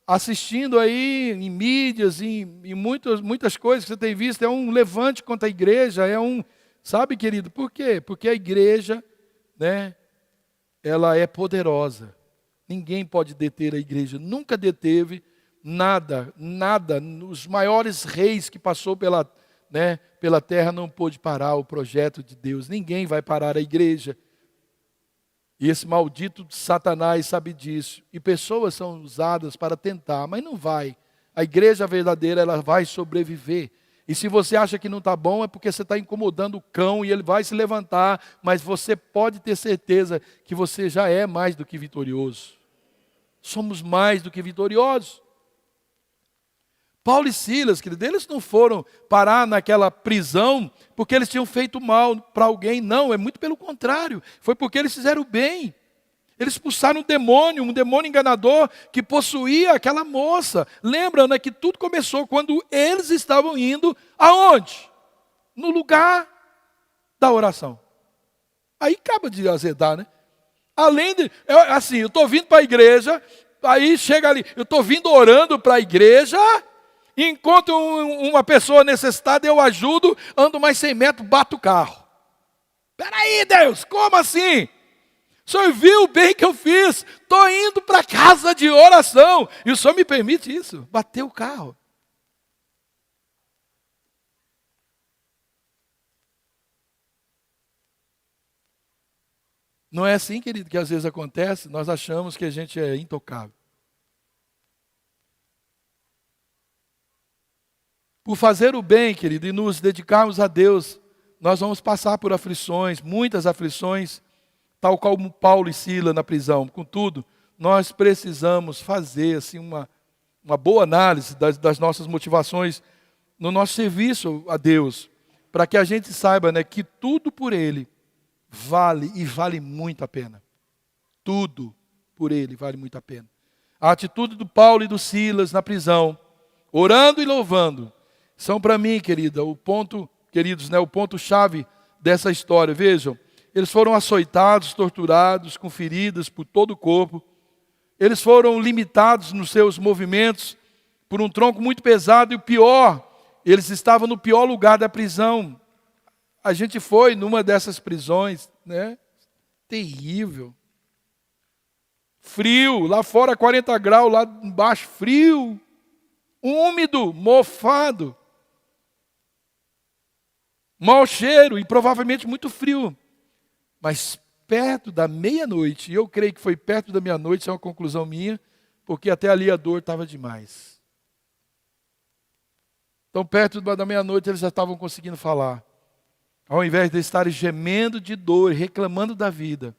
assistindo aí em mídias, em muitas coisas que você tem visto, é um levante contra a igreja, sabe, querido, por quê? Porque a igreja, ela é poderosa. Ninguém pode deter a igreja, nunca deteve nada. Os maiores reis que passou pela terra não pôde parar o projeto de Deus. Ninguém vai parar a igreja. E esse maldito Satanás sabe disso. E pessoas são usadas para tentar, mas não vai. A igreja verdadeira, ela vai sobreviver. E se você acha que não está bom, é porque você está incomodando o cão e ele vai se levantar. Mas você pode ter certeza que você já é mais do que vitorioso. Somos mais do que vitoriosos. Paulo e Silas, querido, eles não foram parar naquela prisão porque eles tinham feito mal para alguém. Não, é muito pelo contrário. Foi porque eles fizeram bem. Eles expulsaram um demônio enganador que possuía aquela moça. Lembra, que tudo começou quando eles estavam indo aonde? No lugar da oração. Aí acaba de azedar, eu estou vindo para a igreja, aí chega ali, eu estou vindo orando para a igreja, encontro uma pessoa necessitada, eu ajudo, ando mais 100 metros, bato o carro. Peraí, Deus, como assim? O Senhor viu o bem que eu fiz, estou indo para a casa de oração, e o Senhor me permite isso, bater o carro. Não é assim, querido, que às vezes acontece, nós achamos que a gente é intocável. Por fazer o bem, querido, e nos dedicarmos a Deus, nós vamos passar por aflições, muitas aflições, tal como Paulo e Silas na prisão. Contudo, nós precisamos fazer assim, uma boa análise das nossas motivações no nosso serviço a Deus, para que a gente saiba que tudo por Ele vale e vale muito a pena. Tudo por Ele vale muito a pena. A atitude do Paulo e do Silas na prisão, orando e louvando, são para mim, o ponto-chave dessa história. Vejam, eles foram açoitados, torturados, com feridas por todo o corpo. Eles foram limitados nos seus movimentos por um tronco muito pesado. E o pior, eles estavam no pior lugar da prisão. A gente foi numa dessas prisões, terrível. Frio, lá fora 40 graus, lá embaixo frio. Úmido, mofado. Mau cheiro e provavelmente muito frio. Mas perto da meia-noite, e eu creio que foi perto da meia-noite, isso é uma conclusão minha, porque até ali a dor estava demais. Então perto da meia-noite eles já estavam conseguindo falar. Ao invés de estarem gemendo de dor, reclamando da vida,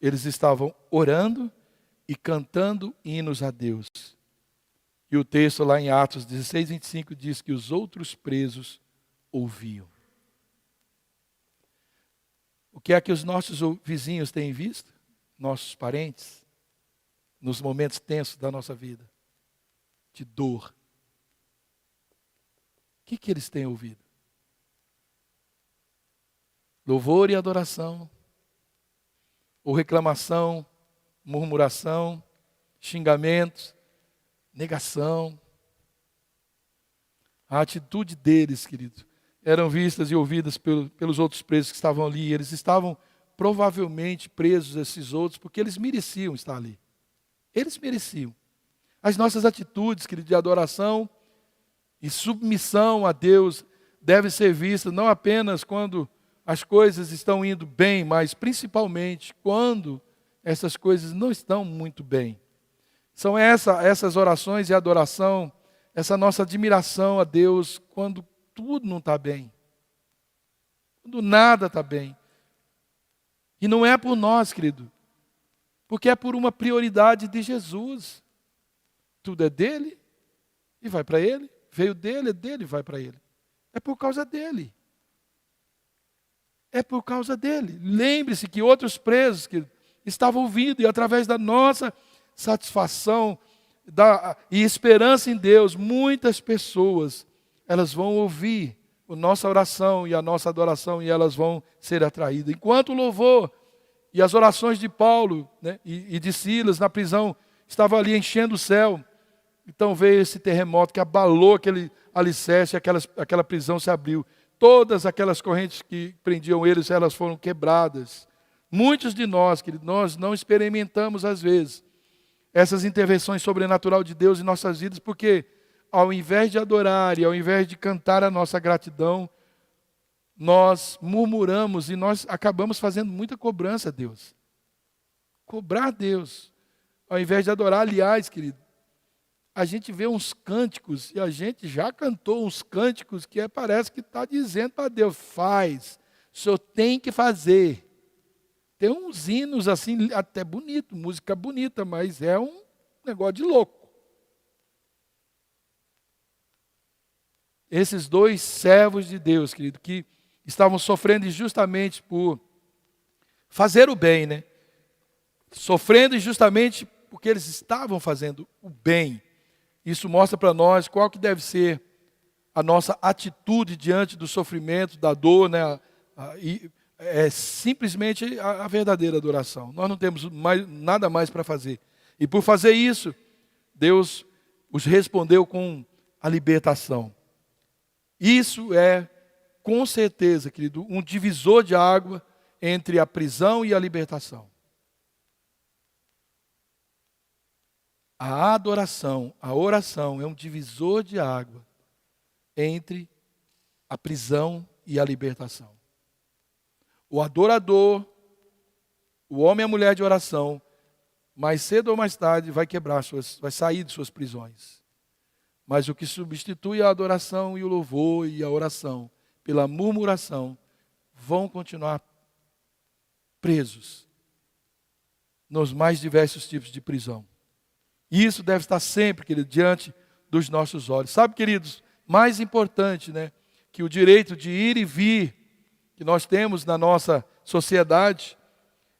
eles estavam orando e cantando hinos a Deus. E o texto lá em Atos 16, 25 diz que os outros presos ouviam. O que é que os nossos vizinhos têm visto? Nossos parentes? Nos momentos tensos da nossa vida? De dor. O que eles têm ouvido? Louvor e adoração? Ou reclamação, murmuração, xingamentos, negação? A atitude deles, querido, eram vistas e ouvidas pelos outros presos que estavam ali. Eles estavam provavelmente presos, esses outros, porque eles mereciam estar ali. Eles mereciam. As nossas atitudes, querido, de adoração e submissão a Deus devem ser vistas não apenas quando as coisas estão indo bem, mas principalmente quando essas coisas não estão muito bem. São essas orações e adoração, essa nossa admiração a Deus quando tudo não está bem, quando nada está bem. E não é por nós, querido, porque é por uma prioridade de Jesus. Tudo é dele e vai para ele. Veio dele, é dele e vai para ele. É por causa dele. É por causa dele. Lembre-se que outros presos que estavam ouvindo, e através da nossa satisfação e esperança em Deus, muitas pessoas, elas vão ouvir a nossa oração e a nossa adoração, e elas vão ser atraídas. Enquanto o louvor e as orações de Paulo, né, e de Silas na prisão estavam ali enchendo o céu, então veio esse terremoto que abalou aquele alicerce, aquela prisão se abriu. Todas aquelas correntes que prendiam eles, elas foram quebradas. Muitos de nós, querido, nós não experimentamos às vezes essas intervenções sobrenaturais de Deus em nossas vidas, porque ao invés de adorar e ao invés de cantar a nossa gratidão, nós murmuramos e nós acabamos fazendo muita cobrança a Deus. Cobrar a Deus, ao invés de adorar. Aliás, querido, a gente vê uns cânticos, e a gente já cantou uns cânticos que parece que está dizendo para Deus, faz, o senhor tem que fazer. Tem uns hinos assim, até bonito, música bonita, mas é um negócio de louco. Esses dois servos de Deus, querido, que estavam sofrendo injustamente por fazer o bem, né? Sofrendo injustamente porque eles estavam fazendo o bem. Isso mostra para nós qual que deve ser a nossa atitude diante do sofrimento, da dor, né? É simplesmente a verdadeira adoração. Nós não temos nada mais para fazer. E por fazer isso, Deus os respondeu com a libertação. Isso é, com certeza, querido, um divisor de água entre a prisão e a libertação. A adoração, a oração é um divisor de água entre a prisão e a libertação. O adorador, o homem e a mulher de oração, mais cedo ou mais tarde vai sair de suas prisões. Mas o que substitui a adoração e o louvor e a oração pela murmuração vão continuar presos nos mais diversos tipos de prisão. E isso deve estar sempre, querido, diante dos nossos olhos. Sabe, queridos, mais importante, né, que o direito de ir e vir que nós temos na nossa sociedade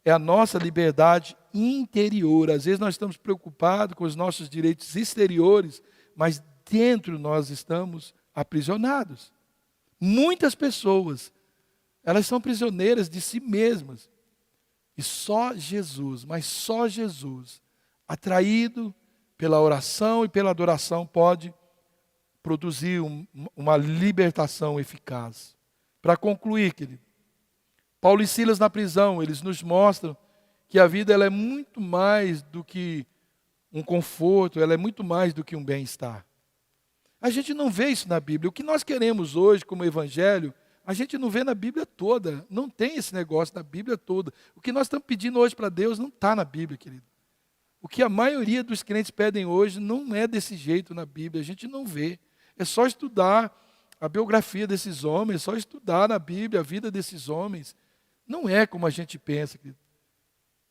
é a nossa liberdade interior. Às vezes nós estamos preocupados com os nossos direitos exteriores, mas dentro nós estamos aprisionados. Muitas pessoas, elas são prisioneiras de si mesmas. E só Jesus, mas só Jesus, atraído pela oração e pela adoração, pode produzir uma libertação eficaz. Para concluir, querido, Paulo e Silas na prisão, eles nos mostram que a vida ela é muito mais do que um conforto, ela é muito mais do que um bem-estar. A gente não vê isso na Bíblia. O que nós queremos hoje como evangelho, a gente não vê na Bíblia toda. Não tem esse negócio na Bíblia toda. O que nós estamos pedindo hoje para Deus não está na Bíblia, querido. O que a maioria dos crentes pedem hoje não é desse jeito na Bíblia. A gente não vê. É só estudar a biografia desses homens, é só estudar na Bíblia a vida desses homens. Não é como a gente pensa, querido.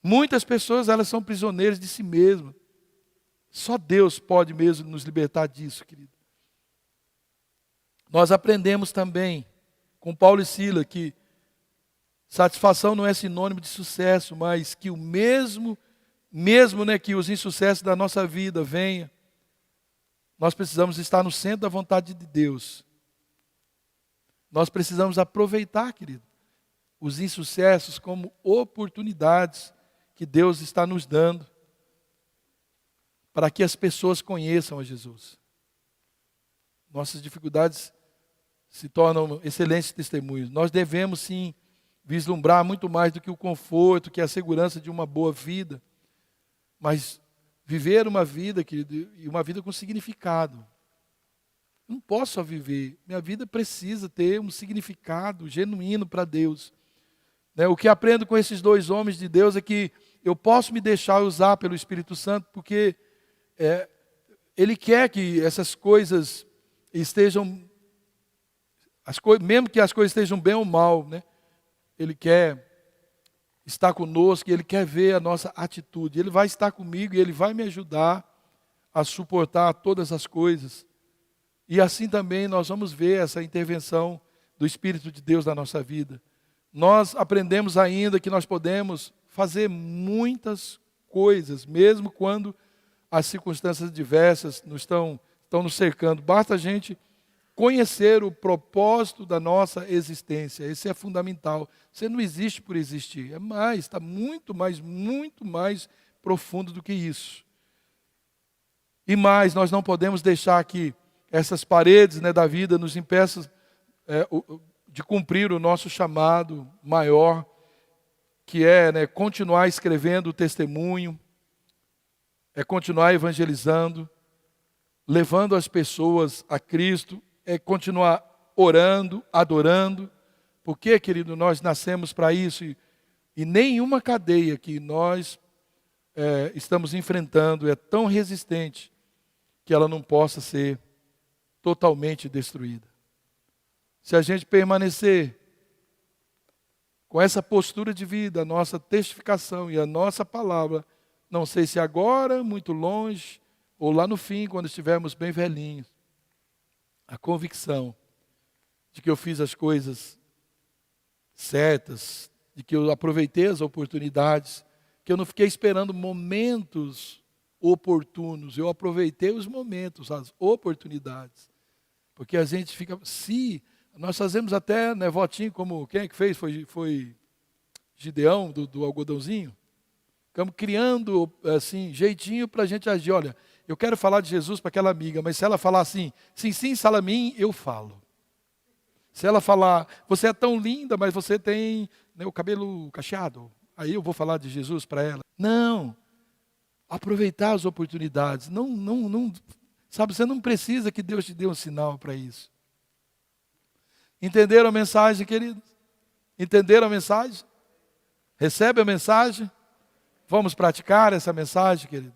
Muitas pessoas, elas são prisioneiras de si mesmas. Só Deus pode mesmo nos libertar disso, querido. Nós aprendemos também com Paulo e Silas que satisfação não é sinônimo de sucesso, mas que o mesmo né, que os insucessos da nossa vida venham, nós precisamos estar no centro da vontade de Deus. Nós precisamos aproveitar, querido, os insucessos como oportunidades que Deus está nos dando para que as pessoas conheçam a Jesus. Nossas dificuldades se tornam excelentes testemunhos. Nós devemos, sim, vislumbrar muito mais do que o conforto, que a segurança de uma boa vida. Mas viver uma vida, querido, e uma vida com significado. Não posso só viver. Minha vida precisa ter um significado genuíno para Deus. Né? O que aprendo com esses dois homens de Deus é que eu posso me deixar usar pelo Espírito Santo, porque Ele quer que essas coisas estejam, mesmo que as coisas estejam bem ou mal, né? Ele quer estar conosco, Ele quer ver a nossa atitude. Ele vai estar comigo e Ele vai me ajudar a suportar todas as coisas. E assim também nós vamos ver essa intervenção do Espírito de Deus na nossa vida. Nós aprendemos ainda que nós podemos fazer muitas coisas, mesmo quando as circunstâncias diversas estão nos cercando. Basta a gente conhecer o propósito da nossa existência. Esse é fundamental. Você não existe por existir. É mais, está muito mais profundo do que isso. E mais, nós não podemos deixar que essas paredes, né, da vida nos impeçam de cumprir o nosso chamado maior, que é, né, continuar escrevendo o testemunho, é continuar evangelizando, levando as pessoas a Cristo, é continuar orando, adorando. Porque, querido, nós nascemos para isso e nenhuma cadeia que nós estamos enfrentando é tão resistente que ela não possa ser totalmente destruída. Se a gente permanecer com essa postura de vida, a nossa testificação e a nossa palavra, não sei se agora, muito longe, ou lá no fim, quando estivermos bem velhinhos, a convicção de que eu fiz as coisas certas, de que eu aproveitei as oportunidades, que eu não fiquei esperando momentos oportunos, eu aproveitei os momentos, as oportunidades. Porque a gente fica, se nós fazemos até, né, votinho, como quem é que fez? Foi Gideão, do algodãozinho. Ficamos criando assim, jeitinho para a gente agir. Olha, eu quero falar de Jesus para aquela amiga, mas se ela falar assim, sim, salamim, eu falo. Se ela falar, você é tão linda, mas você tem, né, o cabelo cacheado, aí eu vou falar de Jesus para ela. Não, aproveitar as oportunidades. Não, sabe, você não precisa que Deus te dê um sinal para isso. Entenderam a mensagem, queridos? Entenderam a mensagem? Recebe a mensagem? Vamos praticar essa mensagem, querido?